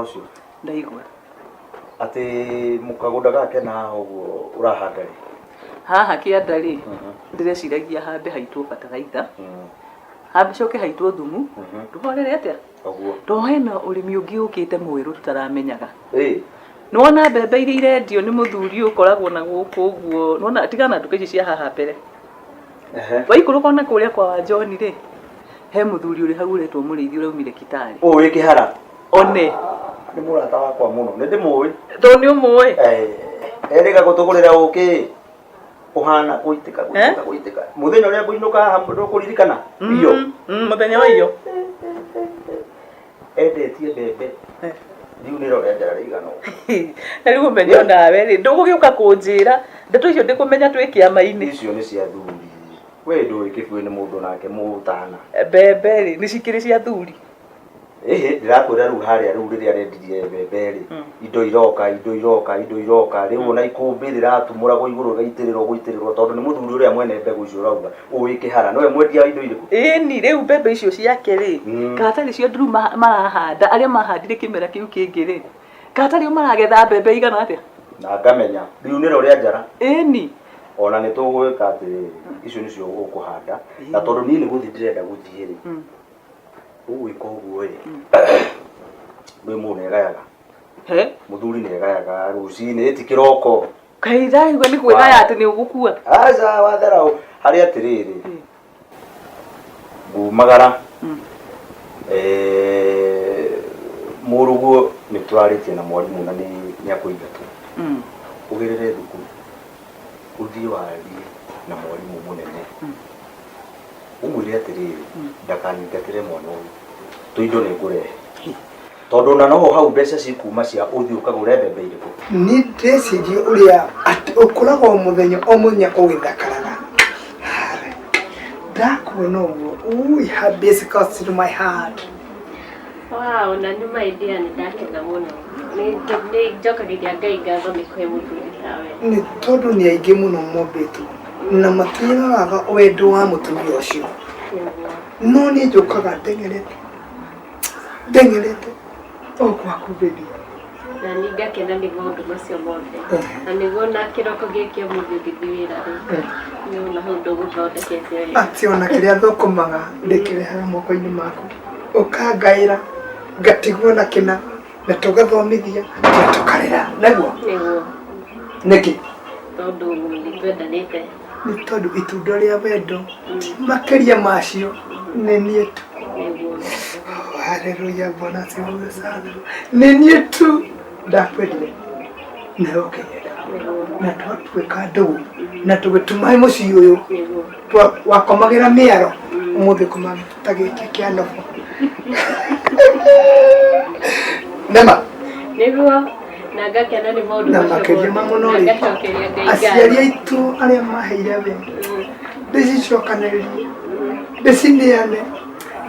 ucio ndaigua ati mukagunda gake na uguo urahanda ri haha kianda ri ndireciragia hambe haitwo bataraitha hambe coke haitwo thumu tuhorere atia uguo to hena urimi ungi ukite mwiru tutaramenyaga nona mbembe iria irendio ni muthuri ukoragwo na guku uguo nona tigana nduka ici cia haha mbere waikuru kona kuria kwa John ri he muthuri uri hau retwo murithi uraumire Kitale wi kihara one ni murata wakwa muno ni ndimui to ni umui erega gutugurira uki uhana guitika muthenya uria nguinuka haha ndukuririkana iyo muthenya wa iyo endetie mbembe riu ni rorendera rigano riu menyo nawe ri ndugugiuka kunjira ndeto icio ndikumenya twi kiama-ini icio ni cia thuri we ndui kibui ni mundu nake mutana mbembe ri ni cikiri cia thuri ndirakwira riu haria riu riria rendirie mbembe ri indo iroka riu ona ikumbi riratumuragwo iguru gaitirirwo tondu ni muthuri uria mwene mbegu icio urauga uwi kihara nowe mwendia indo iriku ni riu mbembe icio ciake ri katari cio nduru marahanda aria mahandire kimera kiu kingi ri katari maragetha mbembe igana atia na ngamenya riu ni roria njara ni ona ni tugwika ati icio nicio ukuhanda na tondu ni guthi ndirenda guthie ri uwika uguo ri we mune gayaga muthuri ni gayaga rucini eti kiroko kaira igwe ni kwegaya ati ni ugukua aza wathera hari atiriri ngumagara muruguo ni twaritie na mwarimu na ni akuigatu ugirire thukuru uthii wari na mwarimu munene umwire atiriri ndakaningatire mwana uyu tuindo ni ngurehe tondu na no hau mbeca cikuma cia uthi ukagure mbembe iriku ni ndecirie uria ati ukoragwo muthenya ugithakaraga ndakuona uguo this goes to my heart. Wow, na nyuma idea ni ndakena muno ni njokagiria Ngai ngatho ni kwe muthuri tawe ni tondu ni aingi muno mombetwo na matiraga wendo wa mutumia ucio no ni njukaga ndengerete okwaku baby na ni ngakena ni maundu macio mothe na niguo na kiroko giki muthi thithi wira ni ona hau nduguthondekete ati ona kiria thukumaga ndikirehaga moko-ini maku ukangaira ngatigwo na kina na tugathomithia na tukarera naguo niki tondu nitwendanite ni tondu itunda ria wendo makiria macio ni nie tu haleluya Bwana asifiwe sana ni nie tu ndakwendire na ukinyenda na twatwika ndugu na tugitumae mucii uyu wakomagira miaro umuthi kumama tagiki kia nofo nema niguo na ngakena ni maundu na makiria mamuno ri aciari aitu aria maheire we ndicicokanĩrĩrie ndĩcineane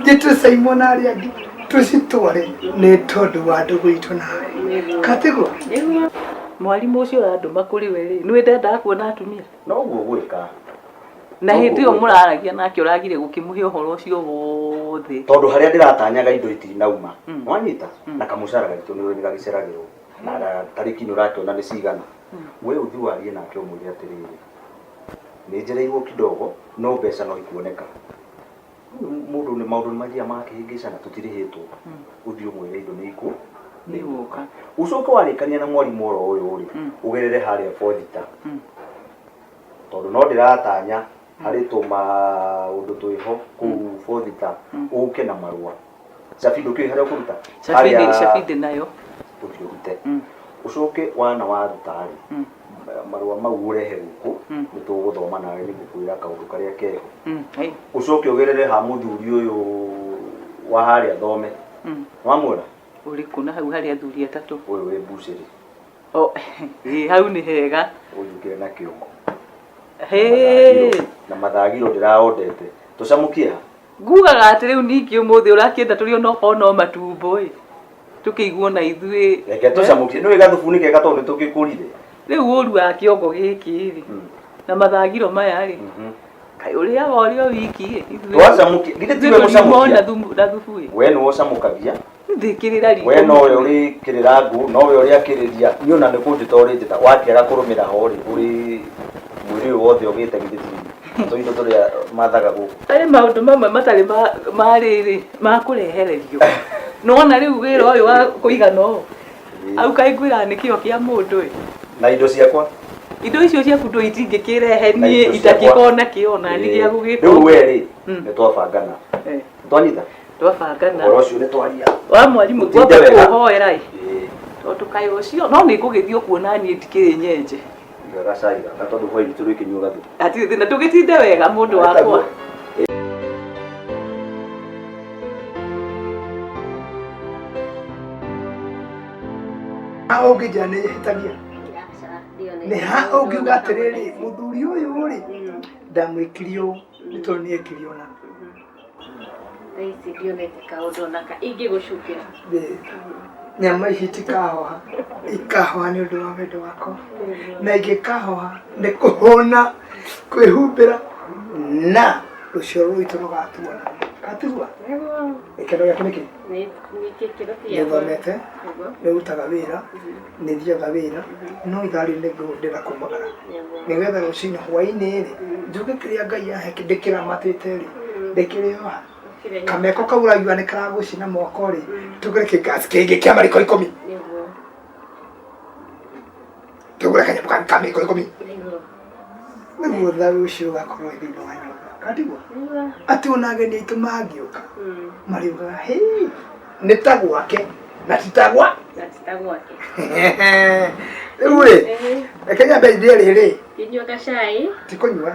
njĩtue Simon aria angĩ tũcitware nĩ tondũ wa ndũgũ itũ nawe katiguo mwarimu ucio ũrandũma kũrĩ we rĩ nĩ ndendaga kuona atumia no guo gwika na hĩndĩ ĩyo mũraragia nake ũragire gũkĩmũhe ũhoro ũcio wothe tondu haria ndiratanyaga indo itinauma wanyita na kamucara gaitũ nĩ gagiceragĩrwo na tariki ni ũrakĩona nĩ cigana we uthi warie nake ũmwĩre atĩrĩrĩ nĩ njereirwo kidogo no mbeca no ikuoneka mundu ni maundu magia makĩhĩngĩca na tũtirĩhĩtwo uthi ũmwĩre indo nĩ iku nĩgũka ucoke warĩkania na mwarimu oro ũyũ rĩ ũgerere harĩa Fodita tondu no ndiratanya harĩ tũmaũndũ twĩho kũu Fodita ũke na marũa cabi ndũkĩũĩ harĩa ũkũruta cabi nayo ũthiũrute ucoke wana wa thutari marũa mau ũrehe gũkũ nĩ tũgũthoma nawe nĩ ngũkwĩra kaũndũ karĩa keho ucoke ũgerere ha mũthuri ũyũ wa harĩa thome wamwona ũrĩkũ na hau harĩa athuri atatũ ũyũ wĩ mbucĩrĩ hau nĩ hega ũyũkĩre na kĩongo na mathagiro ndĩraondete tũcamũkie ha ngugaga atĩ rĩu ningĩ ũmũthĩ ũrakĩenda tũrĩ onokorwo no matumbo tukĩiguo na ithuĩ reke tũcamũkie nĩ gathubu kega tondũ tũgĩkũrire rĩu ũru wa kĩongo gĩkĩ rĩ na mathagiro maya rĩ kai uria wori o wiki twacamukia githĩ tiwe mũcamukia na thubu we nĩ ũcamukagia ndikirira riko we no we uri kirira ngu no we uri akiriria niona nĩ kũnjĩta ũrĩ njĩta wakĩaga kũrũmĩra ho rĩ ũrĩ mwĩrĩ ũyũ wothe ũgĩte githĩ tũindo tũrĩa mathaga gũkũ arĩ maũndũ mamwe matarĩ marĩrĩ ma kũrehererio nona rĩu wĩra ũyũ wa kũigana ũũ au kaingwĩra nĩ kĩo kĩa mũndũ na indo ciakwa indo icio ciaku ndũ itingĩkĩrehe niĩ itakĩkona kĩona nĩ gĩa gũgĩka rĩu we rĩ nĩ twabangana twanyita twabangana ũhoro ũcio nĩ twaria wa mwarimũ twambe kũhoera tondũ kaĩ ũcio no nĩ ngũgĩthiĩ kuona niĩ ndikĩrĩ nyenje gacai gaka tondũ hwainĩ tũrĩkĩnyua gathu atirĩ thĩna tũgĩtinde wega mũndũ wakwa ũngĩnja nĩ hĩtagia nĩ ha ũngiuga atĩrĩrĩ mũthuri ũyũ rĩ ndamwĩkire ũũ nĩ tondũ nĩ ekire ona ici ndionete kaũndũ onaka ingĩgũcukĩra nyama ici itikahoha ikahoha nĩ ũndũ wa wendo wakwa na ingĩkahoha nĩ kũhũna kwĩhumbĩra na rũcio rũitũ rũgatuana gatigua gĩkeno gĩaku nĩkĩ nĩ thomete nĩ ũrutaga wĩra nĩ thiaga wĩra no ithaa rĩu nĩguo ndĩra kumagara nĩgetha rũcinĩ hwainĩ rĩ njuge kĩrĩa Ngai yahe ndĩkĩramatĩte rĩ ndĩkĩrĩoha kameko kauragiwa nĩ karagũcina moko rĩ tũgũre kĩngasi kĩngĩ kĩa mariko 10 tũgũre kanyamũ ka mariko 10 nĩguo thaũ ũcio ũgakorwo thĩinĩ wa nyũmba katigua atĩ ona ageni aitũ mangĩũka mariugaga hĩ nĩ ta gwake na ti ta gwake rĩu rĩ reke nyambe ithie rĩrĩ inyuo gacai ti kũnyua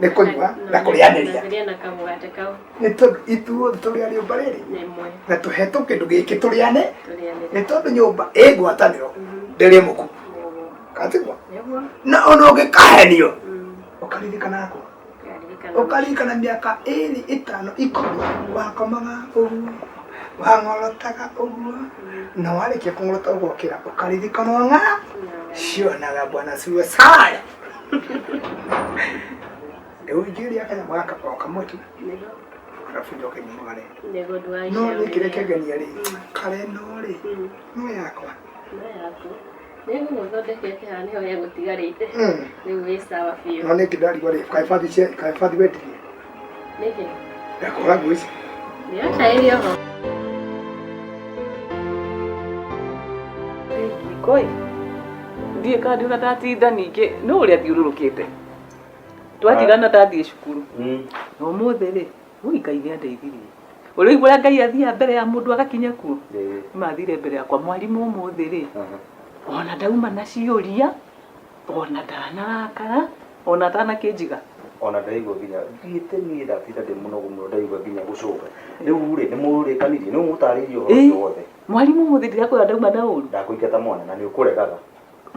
nĩ kũnyua na kũrĩanĩria nĩ tondũ ithuothe tũrĩ a rĩũmba rĩrĩ na tũhetwo kĩndũ gĩkĩ tũrĩane nĩ tondũ nyũmba ĩ ngwatanĩro ndĩrĩ mũku katigua na ona ũngĩkahenio ũkaririkana yakwa ũkaririkana mĩaka 2 5 10 wakomaga ũguo wang'orotaga ũguo na warĩkia kũng'orota ũgokĩra ũkaririkana ng'a cionaga bwana siwe saya rĩu ingĩria kanyamũ gaka o kamwe tu arabu njoke nyumagare no nĩ kĩrĩa kĩangenia rĩ kare no rĩ no yakwa nĩgũthondekete haha nĩho egũtigarĩte rĩu wĩ sawa biũ no nĩ kĩndarigwo rĩ kaĩbathi wetirie nĩkĩ ndakũra ngũ ici nĩataĩrio ho koi ndiĩ kandi ũrĩa ndatinda ningĩ nĩ ũrĩa thiũrũrũkĩte twatigana ndathiĩ cukuru na ũmũthĩ rĩ ũi Ngai nĩandeithirie ũrĩigua ũrĩa Ngai athiaga mbere ya mũndũ agakinya kuo mathire mbere yakwa mwarimũ ũmũthĩ rĩ ona ndauma na ciũria ona ndanarakara ona atanakĩnjiga ona ndaigua nginya thiĩte niĩ ndatinda ndĩ mũnogu mũno ndaigua nginya gũcũnga rĩu rĩ nĩ mũrĩkanirie nĩ mũtarĩirie ũhoro wothe mwarimũ ũmũthĩ ndirakwĩra ndauma na ũru ndakũingata mwana na nĩ ũkũregaga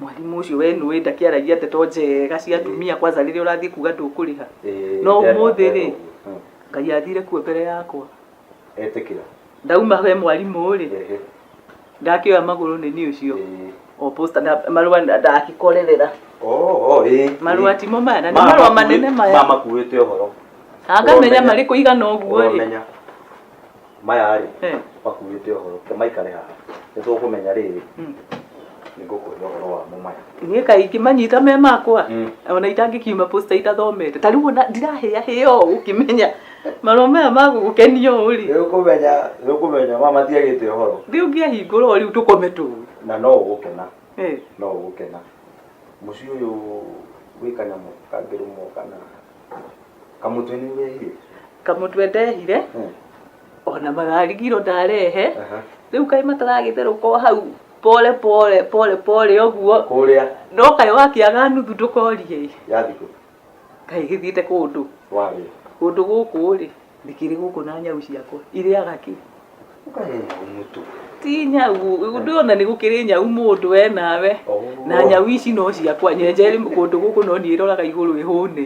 mwarimũ ũcio we nĩwe ndakĩaragia ndeto njega cia atumia kwanza rĩrĩa ũrathiĩ kuga ndũkũrĩha no ũmũthĩ rĩ Ngai athire kuo mbere yakwa etĩkĩra ndauma he mwarimũ rĩ ndakĩoya magũrũ nĩ ũcio o posta na marũa ndakĩkorerera marũa timo maya na nĩ marũa manene maya makuĩte ũhoro angamenya marĩ kũigana ũguo rĩ maya rĩ makuĩte ũhoro maikare haha nĩ tũkũmenya rĩrĩ nĩ ngũkwĩra ũhoro wamo maya niĩ kaingĩ manyita me makwa ona itangĩkiuma posta itathomete ta rĩu ona ndirahĩa hĩo ũkĩmenya marũa maya magũgũkenia ũũ rĩ nĩũkũmenya mama tiagĩte ũhoro thiĩ ũngĩahingũra rĩu tũkome tũu na no ũgũkena mũciĩ ũyũ wĩ kanyamũ kangĩrũmwo kana kamũtwe nĩ wehire kamũtwe ndehire ona magarigiro ndarehe rĩu kaĩ mataragĩtherũka hau pole ũguo kũrĩa no kaĩ wakĩaga nuthu ndũkorie yathikũ kaĩ gĩthiĩte kũndũ kũndũ gũkũ rĩ ndikĩrĩ gũkũ na nyau ciakwa irĩaga kĩ mũtu ti nyau ndĩona nĩ gũkĩrĩ nyau mũndũ we nawe na nyau ici no ciakwa nyenjeri kũndũ gũkũ no niĩ roraga igũrũ ĩhũne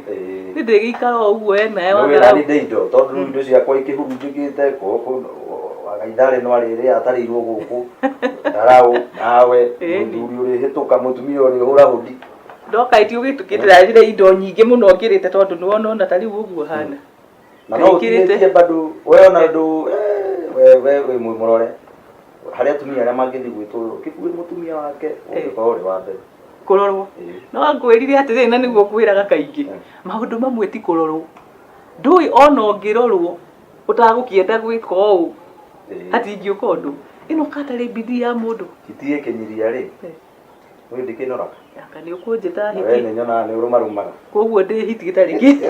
nĩ ndĩgĩikara ũguo we nawe wĩranĩte indo tondũ indo ciakwa ikĩhurunjĩkĩte itharĩ no arĩrĩa atarĩirwo gũkũ ndaraũ nawe mũthuri ũrĩhĩtũka mũtumia ũrĩ hũra hũndi ndoka itio gitukitira rire indo nyingi muno ngirite tondu ni wona tari uguo hana na no ukirite bado wewe na ndu we murore haria tumia aria mangithi gwitwo kiburi mutumia wake uri wa mbere kurorwo no ngwirire atiri na niguo kwiraga kaingi maundu mamwe ti kurorwo ndui ona ngirorwo utagukienda gwika ou ati ngiuka undu ino katari bidii ya mundu kitie kenyiria ri we ndikinora yakani ukunjita hiti we nyona ni urumarumaga koguo ndi hiti gitari ki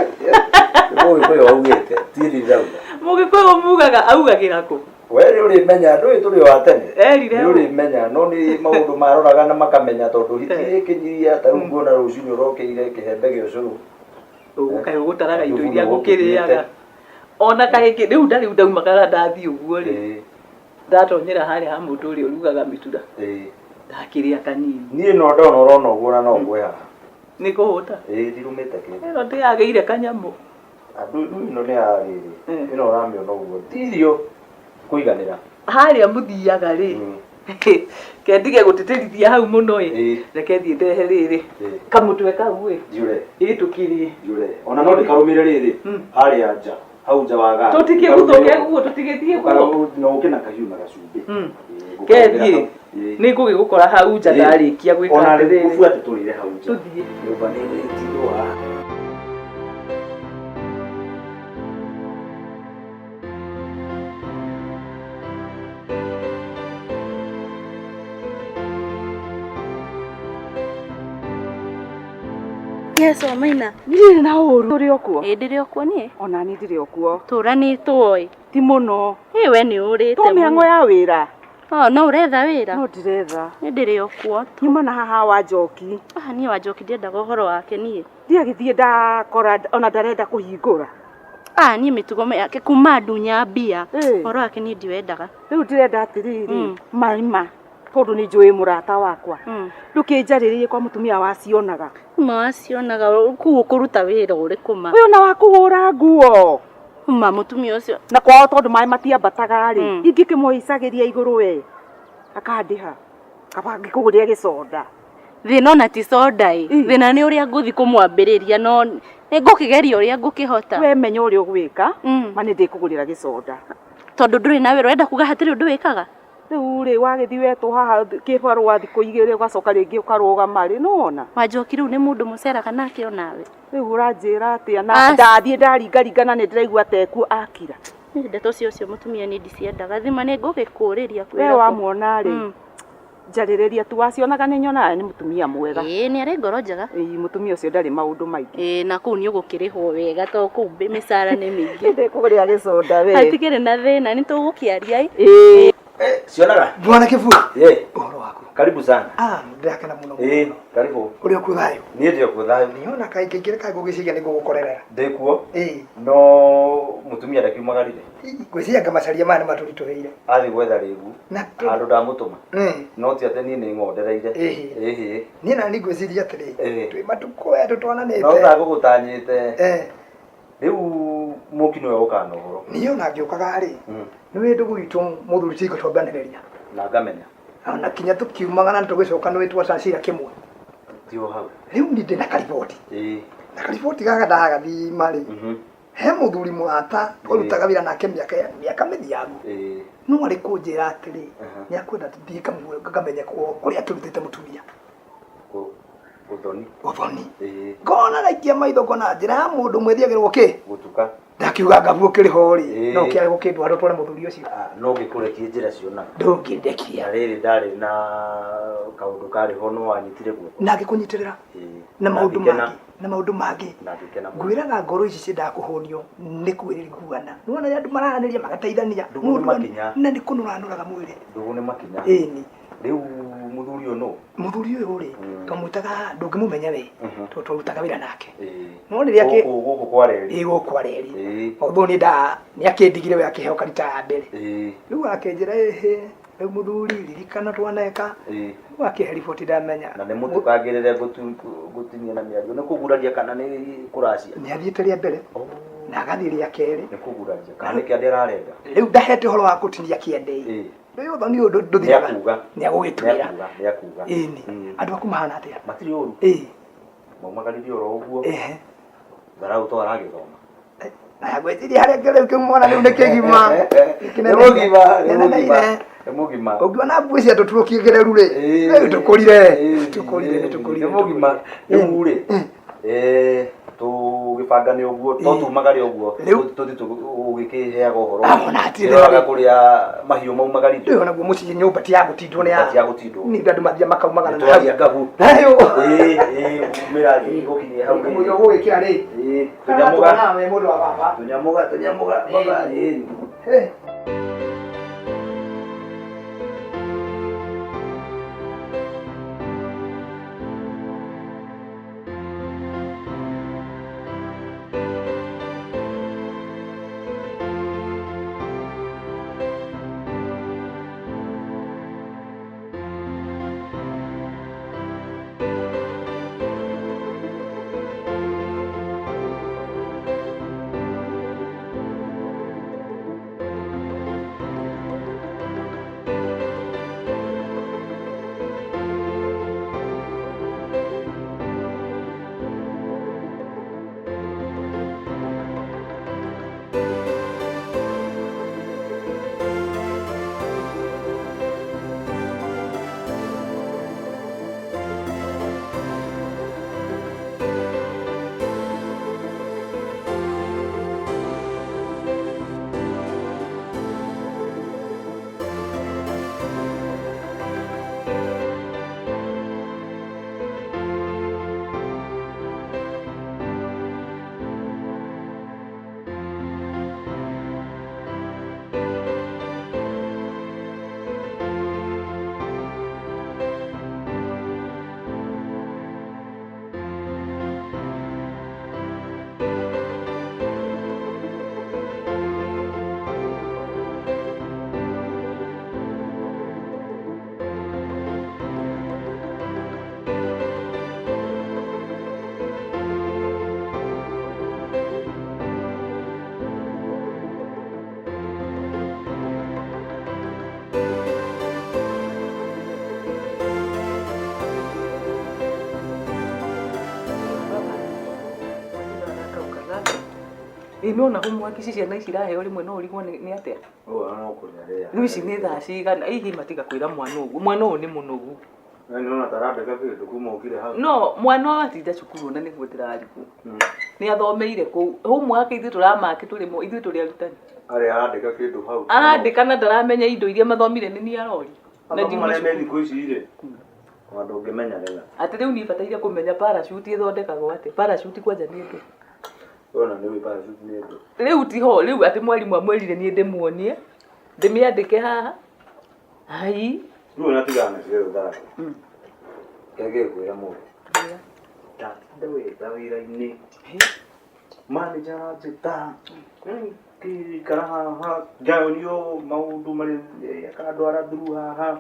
mugi kwe augite tiri ndauga mugi kwe umugaga augagira ku we uri menya ndui turi wa tene erire uri menya no ni maundu maroraga na makamenya tondu hiti kenyiria ta nguona rucinyo rokeire kihembe gyo curu ukai gutaraga indo iria gukiriaga ona kahingi riu ndari ndaumaga ndathi uguo ri ndatonyera haria ha mundu uri urugaga mitura ndakiria kanini nie no ndona urona uguo na no ngweha ni kuhuta ndirumite kiri ero ndiageire kanyamu andu no ni ariri ino uramiono uguo ndirio kuiganira haria muthiaga ri kendige guteterithia hau muno reke thie ndehe riri kamutwe kau jure tukiri jure ona no ndikarumire riri haria nja hau nja waga tutikie gutoke guo tutigithie guo no ukina kahiu na gacumbi kethi ni ngugikora hau nja ndarikia gwika ona riri kufuate turire hau nja tuthie nyumba ni tiwa Yes, Maina. Ndiri na uru uri okuo. Ndiri okuo nie. Ona ni ndiri okuo. Tura ni tuoi. Ti muno. We ni urite. To miango ya wira. No uretha wira. No ndiretha. Ndiri okuo. Nyuma na haha wa njoki. Ni wa njoki ndiendaga uhoro wake nie. Ndiagithie ndakora ona ndarenda kuhingura. Ni mitugo yake kuma dunya mbia. Uhoro wake ni ndiwendaga. Riu ndirenda atiriri. Maima. Tondu ni njui murata wakwa. Ndukinjaririe kwa mutumia wacionaga. Wacionaga kuruta wira uriku ma. We ona wakuhura nguo. Mutumia ucio. Na kwao tondu mai matiambataga ri. Ingikimwicagiria iguru we. Akandiha. Kabangi kuguria gicoda. Thina na ti soda thina ni uria nguthi kumwambiriria no ngukigeria uria ngukihota. We menya uria ugwika mani ndikugurira gicoda. Tondu nduri na wira wenda kuga hatiri undu wikaga. Riu ri wagithi wetu haha kibarua thikũ igĩrĩ ugacoka rĩngĩ ukarũgama ri nona Wanjoki riu ni mundu mucera kana akio nawe. Riu uranjira atia na ndathie ndaringaringana ni ndiraigua teku akira. Ndeto cio mutumia ni ndiciendaga thima ni ngugikuriria kwira. We wamuona ri njarĩrĩria tu wacionaga nĩ nyonaga nĩ mutumia mwega. Ni ari ngoro njega. Mutumia ucio ndarĩ maundu maingĩ. Na kuu ni ugukirihwo wega to kuu mĩcara nĩ mĩingĩ. Ndikũgũrĩra gicoda we. Hatigire na thina ni tugukiaria cionaga Bwana Kiburi. Uhoro wako. Karibu sana. Ndakena muno. Karibu. Uri ku thayo. Nie ndio ku thayo. Niona kaingĩ ka ngugiciria ni ngugukorera. Ndikuo? No mutumia ndakiumagarire. Gwiciria ngamacaria mane maturituheire. Athi gwetha rigu. Na andu ndamutuma. No ti ate ni ngondereire. Ni na ni gwiciria atiri. Twi matuko ya tutwananite. No ndagugutanyite. Riu mukino yo kana uhoro. Niona ngiokaga ri. Ni windu gwitu muthuri ciko twambaniriria. Na ngamenya. Na kinya tukiumagana tugicoka ni twa cacira kimwe. Tio hau. Riu ni ndina kariboti. Na kariboti gaga ndagathi mari. He muthuri murata urutaga wira nake miaka mithiagu. No ari kunjira atiri ni akwenda tuthie kamwe ngamenya kuria turutite mutumia. Uthoni. Ngona raikia maitho ngona njira ya mundu mwethiagirwo ki gutuka. Ndakiuga ngabu ukiriho ri no kiari gukindu andu tware muthuri ucio. No gikurekie njira ciona. Ndungindekia. Riri ndari na kaundu kari ho no wanyitire guo. Na gikunyitirira. Na maundu mangi. Ngwiraga ngoro ici cindakuhonio ni kwiriguana. Nuona andu marahaniria magateithania. Na ni kunuranuraga mwiri. Ndugu ni makinya. Ni. Riu muthuri uyu no. Muthuri uyu ri twamwitaga ndungimumenya we. Twamwitaga wira nake. No riria ki guku kwareri. Guku kwareri. Although ni akindigire we akiheo karita ya mbere. Riu akenjira riu muthuri ririkana twaneka. Riu akihe riboti ndamenya. Na ni mutukagirire gutinia na miario ni kuguraria kana ni kuracia. Ni athiite ria mbere. Na agathi ria keri. Ni kuguraria kana ni kiande ararenda. Riu ndahete horo wa gutinia kiende. Riu thoni undu nduthiaga. Ni agugitwira. Ni akuga. Andu aku mahana atia. Matiri uru. Maumagaririo ro uguo. Darau to aragithoma. Na gwetiria haria ngere ukimwona riu nikigima. Nĩ mũgima. Ũngiona mbuĩ cia tũturukie gereru rĩ. Tũkũrire. Nĩ mũgima. Rĩu rĩ. Tũgĩbangane ũguo, to tumagare ũguo. Tũthi tũgĩkĩheaga ũhoro. Nĩũraga kũrĩa mahiũ maumagaririo. Rĩu naguo mũciĩ nyũmba ti ya gũtindwo nĩ ya. Ti ya gũtindwo. Nĩ andũ mathia makaumagara na hau. Ngahu. Nayo. Mĩra gũkinyia hau. Mũndũ ũgwĩkĩra rĩ. Tũnyamuga. Nawe mũndũ wa baba. Tũnyamuga baba. Nona homework ici ciana ici iraheo rimwe no urigwo ni atia. No kunyarĩa. Riu ici nĩ thaa cigana ihi matiga kwĩra mwana ũguo. Mwana ũyũ nĩ mũnogu. Nona tarandĩka kĩndũ kuma ũkire hau. No mwana atinda cukuru na nĩguo ndĩrarigu. Nĩ athomeire kũu. Homework ithuĩ tũramaki tũrĩmo ithuĩ tũrĩ arutani. Arĩa arandĩka kĩndũ hau. Arandĩka na ndaramenya indo iria mathomire nĩ niĩ arori. Na ndimare thikũ ici rĩ. Wandũ ũngĩmenya rĩga. Atĩ rĩu niĩ bataire kũmenya parachute ĩthondekagwo atĩ. Parachute kwanja nĩ ndũ. Ona nĩ parachute nĩ ndũ. Rĩu tiho rĩu atĩ mwarimu amwĩrire niĩ ndĩmuonie. Ndĩmĩandĩke haha. Hai. Rĩu natigana ciĩro thara. Kege kwĩra mũndũ. Ndatinde wĩra wĩra-inĩ. Manager njĩta. Kĩikara haha njaũrio maũndũ marĩ akandwara through haha.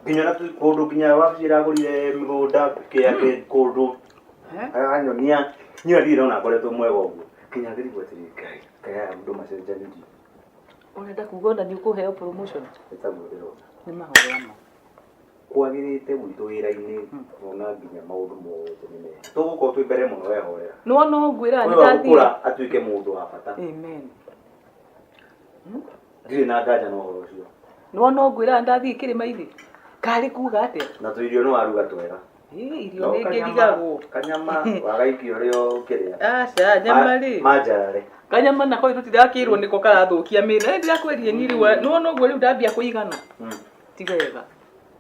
Nginya na kũndũ nginya wabici ĩragũrire mĩgũnda kĩake kũndũ. Anyonia nyua ndire ona akoretwo mwega ũguo. Nginya ngĩrigwo atĩrĩ Ngai kaya andũ macenjanirie. Ũrenda kuga ona nĩ ũkũheo promotion? Ĩtaguo ndĩrona. Nĩ mahoya ma. Kwagĩrĩte gwitũ wĩra-inĩ ona nginya maũndũ mothe nĩ mega. Tũgũkorwo twĩ mbere mũno wehorera. No ngwĩra nĩ ndathiĩ. Gũkũra atuĩke mũndũ wa bata. Amen. Ndirĩ na nganja na ũhoro ũcio. No ngwĩra ndathiĩ kĩrĩma ithi. Karĩ kuga atĩa? Na tũirio nĩ waruga twega. Irio nĩ ngĩrigagwo. Kanyama wagaikio rĩo kĩrĩa. Aca nyama rĩ. Manjarare. Kanyama nako tũtirakĩrwo nĩko karathũkia mĩĩrĩ. Ndĩrakwerie niĩ rĩu no ũguo rĩu ndambia kũigana. Ti wega.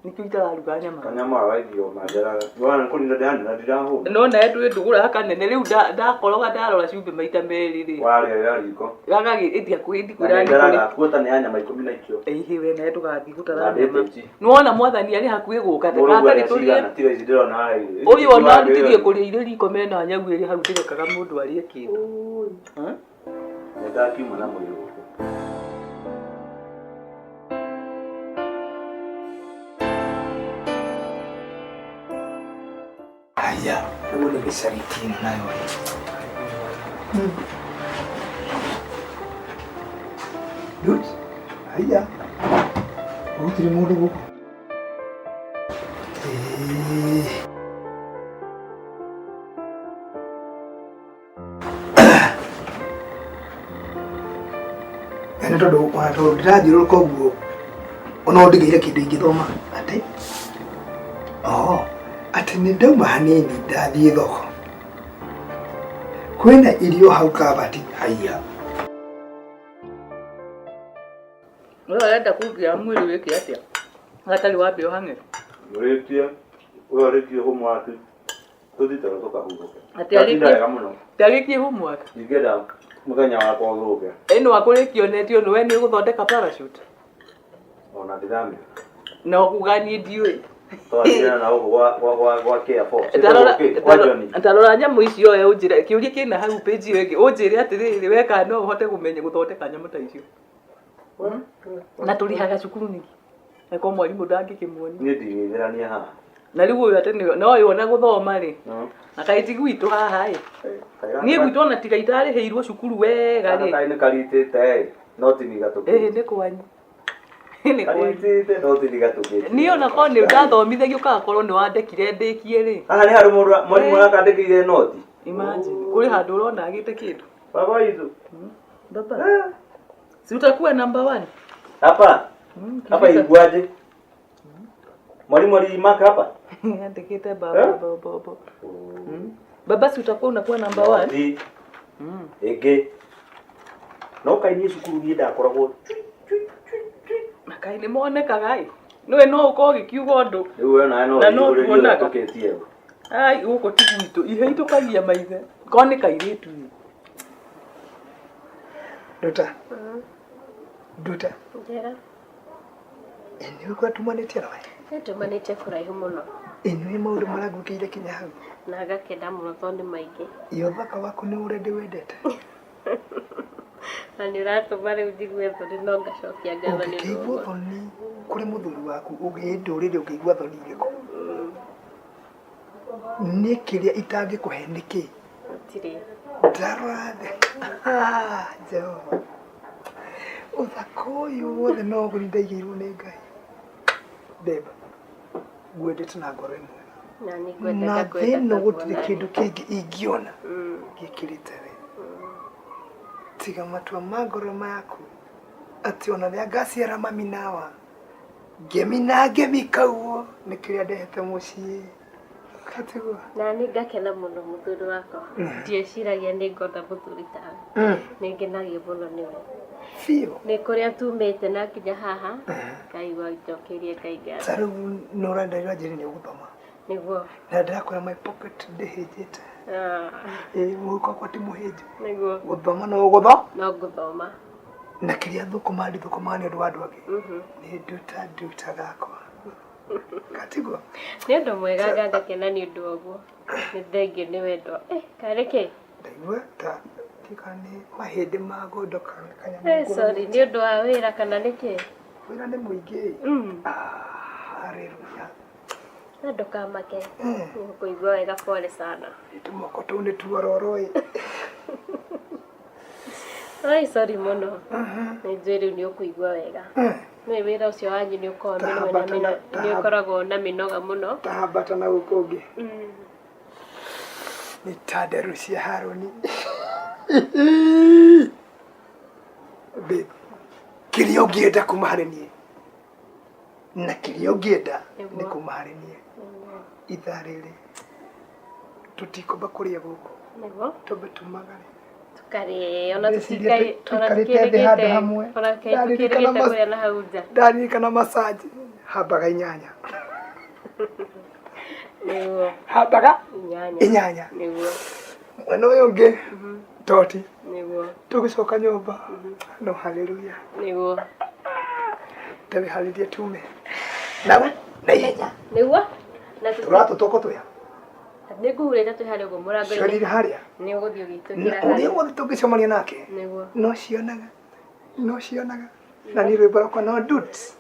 Nikio itararuga nyama. Kanyama wagaikio manjarare. Nĩwona kũrinda ndirahũma. No na ndũ ndũgũra kanene rĩu ndakoroga ndarora ciumbe maita merĩ rĩ. Warĩa riko. Gagagĩ ĩtia kwĩra nĩ kũrĩ. Kuota nĩ ya nyama 10 na ikio. Ĩhĩ we na tũgathiĩ gũtara nyama. Nĩwona mwathani arĩ hakuhĩ gũka takarĩ tũrĩe. Ũyũ ona arutithie kũrĩa irio riko mena nyau ĩrĩ hau ndĩrekaga mũndũ arĩe kĩndũ. Nĩ ndakiuma na mwĩrĩ ũcio. Haya, wewe ni kisariti nayo. Dude, haya. Utri mudo buku. tondu ndirathiũrũrũka ũguo ona ndigĩire kĩndũ ingĩthoma atĩ atĩ nĩ ndauma hanini ndathiĩ thoko kwĩna irio hau kabati haiya wewe arenda kugia mwĩrĩ wĩke atĩa gatarĩ wambia ũhang'e ũrĩtie homework tuthite tukahurũke atĩarĩkie homework ingĩenda mũthenya wakwa ũthũke ĩno akũrĩkionetio nĩwe nĩ ũgũthondeka parachute ona ndĩramenya no kuga niĩ ndiũĩ twathire na ũguo gwa Care Force ntarora nyamũ icio ũnjĩre kĩũria kĩna hau page ĩyo ĩngĩ ũnjĩre atĩrĩrĩ weka no ũhote kũmenya gũthondeka nyamũ ta icio na tũrĩhaga cukuru nĩkĩ eko mwarimũ ndangĩkĩmuonia niĩ ndingĩithĩrania haha na rĩu ũyũ atĩ no yona gũthoma rĩ na kaiti gwitũ haha ĩ niĩ gwitũ ona tiga itarĩhĩirwo cukuru wega rĩ kaĩ nĩ karitĩte no tiniga tũkĩ nĩ kwanyu karitĩte no tiniga tũkĩ niĩ ona korwo nĩ ndathomithagio kagakorwo nĩ wandĩkire ndĩkie rĩ haha nĩ harĩ mwarimũ ũrakandĩkĩire noti imagine kũrĩ handũ ũrona agĩte kĩndũ baba hizo baba si utakuwa number 1 hapa iguaje mwalimu alimaka hapa andikite baba baba si utakuwa unakuwa number 1 ege no kaini cukuru ni ndakoragwo makai ni monekaga ĩ nĩwe no ũkorwo gĩkiuga ũndũ rĩu wena no tuonaga tũketie ai gũkũ ti gwitũ ihe itũkagia maithe ko nĩ kairĩtu Duta njera nĩ ũkwa tumanĩtie nawe nĩtumanĩtie kũraihu mũno nĩ maũndũ maragũkĩire kinya hau na ngakenda mũno tondũ nĩ maingĩ iyo thaka waku nĩ ũrĩa ndĩwendete na nĩ ũratũma rĩu njigue thoni no ngacokia ngatho nĩ ũngĩigua thoni kũrĩ mũthuri waku ũgĩĩ ndũrĩrĩ ũngĩigua thoni irĩkũ nĩ kĩrĩa itangĩkũhe nĩkĩ gũtirĩ ndarwathe Jehova ũthaka ũyũ wothe no ũguo ndaigĩirwo nĩ Ngai beba gwendete na ngoro ĩmwe na thĩno gũtirĩ kĩndũ kĩngĩ ingĩona gĩkĩrĩte we tiga matua ma ngoro maku atĩ ona rĩa ngaciara mami nawa ngemina ngemikauo nĩ kĩrĩa ndehete mũciĩ katigwa na nĩ ngakena mũno mũthuri wakwa ndieciragia nĩ ngona mũthuri tawe nĩ ngenagio mũno nĩwe biũ nĩ kũrĩa tumĩte na nginya haha ngaigua njokerie Ngai ngatho ta rĩu no ũrandaĩra njĩra nĩ ũgũthoma nĩguo na ndĩrakora my pocket ndĩhĩnjĩte mũhuko wakwa ti mũhĩnju nĩguo gũthoma no ngũthoma na kĩrĩa thũkũma nĩ ũndũ wa andũ angĩ nĩ nduta gakwa katigwo nĩ ũndũ mwega ngakena nĩ ũndũ ũguo nĩ thengiũ nĩ wendo karĩkĩ ndaigua ta tika nĩ mahĩndĩ ma ngondo kanyamũ sorry nĩ ũndũ wa wĩra kana nĩkĩ wĩra nĩ mũingĩ haleluya ndũkamake nĩũkũigua wega pole sana tũmoko tũu nĩ tuororoi ai sorry mũno nĩ njũĩ rĩu nĩ ũkũigua wega nĩ wĩra ũcio wanyu nĩ ũkoragwo na mĩnoga mũno tahambata na gũkũ ũngĩ nĩ ta nderu cia Harũni kĩrĩa ũngĩenda kuma harĩ niĩ na kĩrĩa ũngĩenda nĩ kuma harĩ niĩ ithaa rĩrĩ tũtikũmba kũrĩa gũkũ tũmbe tumagare tukarĩe ona tũtikĩrĩgĩte hamwe kũrĩa na hau nja ndaririkana masaji hambaga 8 nĩguo hambaga 8 nĩguo mwena ũyũ ũngĩ toti nĩguo tũgĩcoka nyũmba no haleluya nĩguo tũharĩrie tume nawe na ihenya nĩguo na tũratũtoko tũya nĩ ngũhurĩte twĩ harĩa ũguo mũrango-inĩ ciorire harĩa nĩ ũgũthiĩ ũgĩtũkĩra ũrĩa wothe tũngĩcemania nake nĩguo no cionaga na nĩ rwĩmbo rwakwa no dudes